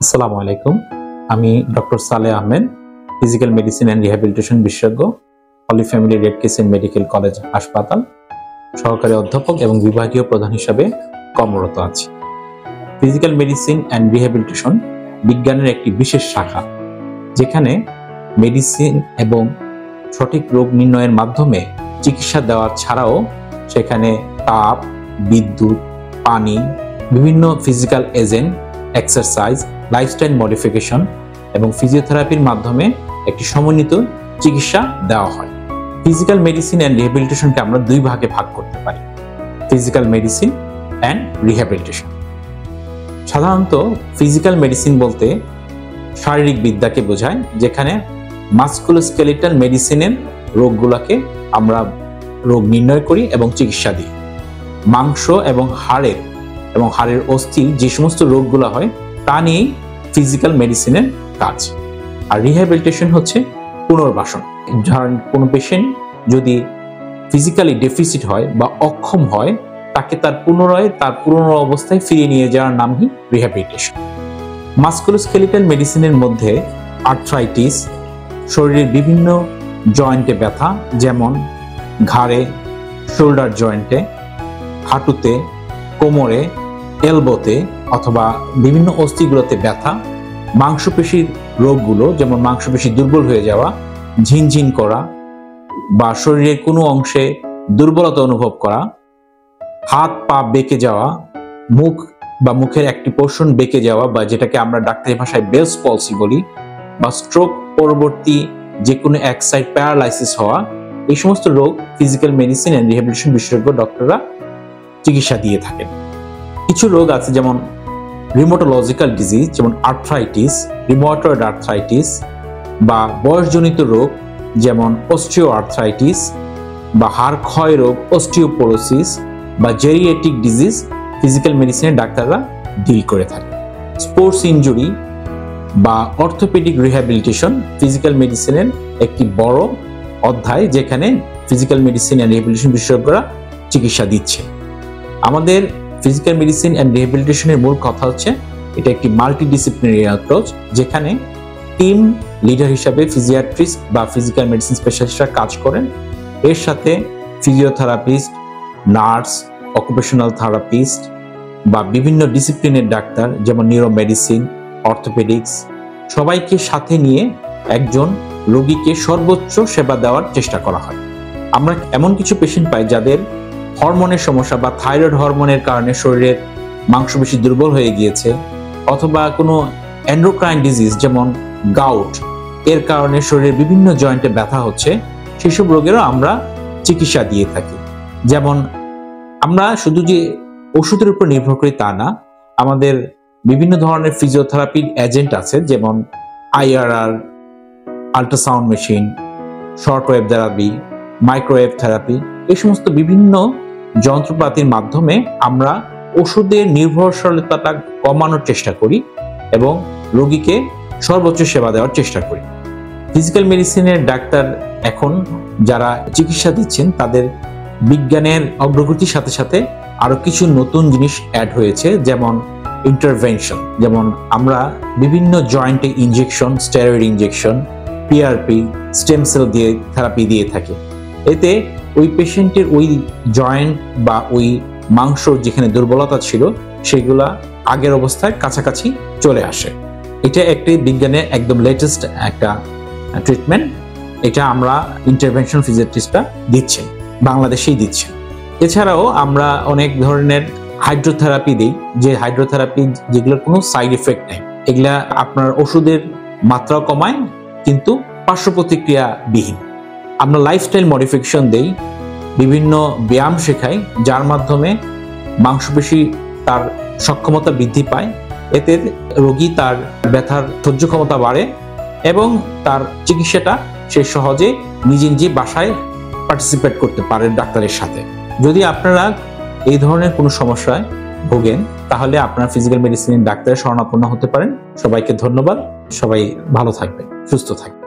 আসসালামু আলাইকুম। আমি doctor Saleh Ahmed, physical medicine and rehabilitation বিশেষজ্ঞ, Holy Family Red Crescent Medical College হাসপাতাল সহকারী অধ্যাপক এবং বিভাগীয় প্রধান হিসাবে কর্মরত আছি। ফিজিক্যাল মেডিসিন অ্যান্ড রিহ্যাবিলিটেশন বিজ্ঞানের একটি বিশেষ শাখা, যেখানে মেডিসিন এবং সঠিক রোগ নির্ণয়ের মাধ্যমে চিকিৎসা দেওয়ার ছাড়াও সেখানে তাপ, বিদ্যুৎ, পানি, বিভিন্ন physical agent, exercise, lifestyle modification এবং ফিজিওথেরাপির মাধ্যমে একটি সমন্বিত চিকিৎসা দেওয়া হয়। ফিজিক্যাল মেডিসিন অ্যান্ড রিহ্যাবিলিটেশনকে আমরা দুই ভাগে ভাগ করতে পারি, ফিজিক্যাল মেডিসিন অ্যান্ড রিহ্যাবিলিটেশন। সাধারণত ফিজিক্যাল মেডিসিন বলতে শারীরিক বিদ্যাকে বোঝায়, যেখানে মাস্কুলোস্কেলিটাল মেডিসিনের রোগগুলোকে আমরা রোগ নির্ণয় করি এবং চিকিৎসা দিই। মাংস এবং হাড়ের অস্থির যে সমস্ত রোগগুলো হয় তা নিয়েই ফিজিক্যাল মেডিসিনের কাজ। আর রিহ্যাবিলিটেশন হচ্ছে পুনর্বাসন। ধরেন কোনো পেশেন্ট যদি ফিজিক্যালি ডেফিসিট হয় বা অক্ষম হয়, তাকে তার পুনরায় তার পুরনো অবস্থায় ফিরিয়ে নিয়ে যাওয়ার নামই রিহ্যাবিলিটেশন। মাস্কুলোস্কেলিটাল মেডিসিনের মধ্যে আর্থ্রাইটিস, শরীরের বিভিন্ন জয়েন্টে ব্যথা, যেমন ঘাড়ে, শোল্ডার জয়েন্টে, হাঁটুতে, কোমরে, এলবোতে অথবা বিভিন্ন অস্থিগুলোতে ব্যথা, মাংসপেশির রোগগুলো যেমন মাংসপেশি দুর্বল হয়ে যাওয়া, ঝিনঝিন করা বা শরীরের কোনো অংশে দুর্বলতা অনুভব করা, হাত পা বেঁকে যাওয়া, মুখ বা মুখের একটি পোর্শন বেঁকে যাওয়া বা যেটাকে আমরা ডাক্তারি ভাষায় বেলস পলসি বলি, বা স্ট্রোক পরবর্তী যে কোনো এক সাইড প্যারালাইসিস হওয়া, এই সমস্ত রোগ ফিজিক্যাল মেডিসিন অ্যান্ড রিহ্যাবিলিটেশন বিশেষজ্ঞ ডক্টররা চিকিৎসা দিয়ে থাকেন। কিছু রোগ আছে যেমন রিউমাটোলজিক্যাল ডিজিজ, যেমন আর্থ্রাইটিস, রিউমাটয়েড আর্থ্রাইটিস, বা বয়সজনিত রোগ যেমন অস্টিও আর্থ্রাইটিস, বা হাড় ক্ষয় রোগ অস্টিওপোরোসিস, বা জেরিয়াট্রিক ডিজিজ ফিজিক্যাল মেডিসিনের ডাক্তাররা ডিল করে থাকে। স্পোর্টস ইনজুরি বা অর্থোপেডিক রিহ্যাবিলিটেশন ফিজিক্যাল মেডিসিনের একটি বড় অধ্যায়, যেখানে ফিজিক্যাল মেডিসিন অ্যান্ড রিহ্যাবিলিটেশন বিশেষজ্ঞরা চিকিৎসা দিচ্ছে। আমাদের ফিজিক্যাল মেডিসিন অ্যান্ড রিহ্যাবিলিটেশনের মূল কথা হচ্ছে এটা একটি মাল্টিডিসিপ্লিনারি অ্যাপ্রোচ, যেখানে টিম লিডার হিসাবে ফিজিয়াট্রিস্ট বা ফিজিক্যাল মেডিসিন স্পেশালিস্টরা কাজ করেন। এর সাথে ফিজিওথেরাপিস্ট, নার্স, অকুপেশনাল থেরাপিস্ট বা বিভিন্ন ডিসিপ্লিনের ডাক্তার যেমন নিউরো মেডিসিন, অর্থোপেডিক্স, সবাইকে সাথে নিয়ে একজন রোগীকে সর্বোচ্চ সেবা দেওয়ার চেষ্টা করা হয়। আমরা এমন কিছু পেশেন্ট পাই যাদের হরমোনের সমস্যা বা থাইরয়েড হরমোনের কারণে শরীরের মাংসপেশি দুর্বল হয়ে গিয়েছে, অথবা কোনো এন্ডোক্রাইন ডিজিজ যেমন গাউট এর কারণে শরীরের বিভিন্ন জয়েন্টে ব্যথা হচ্ছে, সেসব রোগেরও আমরা চিকিৎসা দিয়ে থাকি। যেমন আমরা শুধু যে ওষুধের উপর নির্ভর করি তা না, আমাদের বিভিন্ন ধরনের ফিজিওথেরাপির এজেন্ট আছে, যেমন IRR, ultrasound machine, short wave therapy, microwave therapy, এই সমস্ত বিভিন্ন যন্ত্রপাতির মাধ্যমে আমরা ওষুধের নির্ভরশীলতাটা কমানোর চেষ্টা করি এবং রোগীকে সর্বোচ্চ সেবা দেওয়ার চেষ্টা করি। ফিজিক্যাল মেডিসিনের ডাক্তার এখন যারা চিকিৎসা দিচ্ছেন, তাদের বিজ্ঞানের অগ্রগতির সাথে সাথে আরো কিছু নতুন জিনিস অ্যাড হয়েছে, যেমন ইন্টারভেনশন। যেমন আমরা বিভিন্ন জয়েন্টে injection, steroid injection, PRP, stem cell দিয়ে থেরাপি দিয়ে থাকি। এতে ওই পেশেন্টের ওই জয়েন্ট বা ওই মাংস যেখানে দুর্বলতা ছিল সেগুলা আগের অবস্থায় কাছাকাছি চলে আসে। এটা একটি বিজ্ঞানের একদম লেটেস্ট একটা ট্রিটমেন্ট। এটা আমরা ইন্টারভেনশন ফিজিওথেরাপিস্টরা দিচ্ছেন, বাংলাদেশেই দিচ্ছেন। এছাড়াও আমরা অনেক ধরনের হাইড্রোথেরাপি দিই, যে হাইড্রোথেরাপি যেগুলোর কোনো সাইড এফেক্ট নেই। এগুলা আপনার ওষুধের মাত্রাও কমায় কিন্তু পার্শ্ব প্রতিক্রিয়া বিহীন। আমরা লাইফস্টাইল মডিফিকেশন দেই, বিভিন্ন ব্যায়াম শেখাই, যার মাধ্যমে মাংসপেশি তার সক্ষমতা বৃদ্ধি পায়। এতে রোগী তার ব্যথার সহ্য ক্ষমতা বাড়ে এবং তার চিকিৎসাটা সে সহজে নিজে বাসায় পার্টিসিপেট করতে পারে ডাক্তারের সাথে। যদি আপনারা এই ধরনের কোনো সমস্যায় ভোগেন, তাহলে আপনারা ফিজিক্যাল মেডিসিনের ডাক্তারের শরণাপন্ন হতে পারেন। সবাইকে ধন্যবাদ। সবাই ভালো থাকবেন, সুস্থ থাকবেন।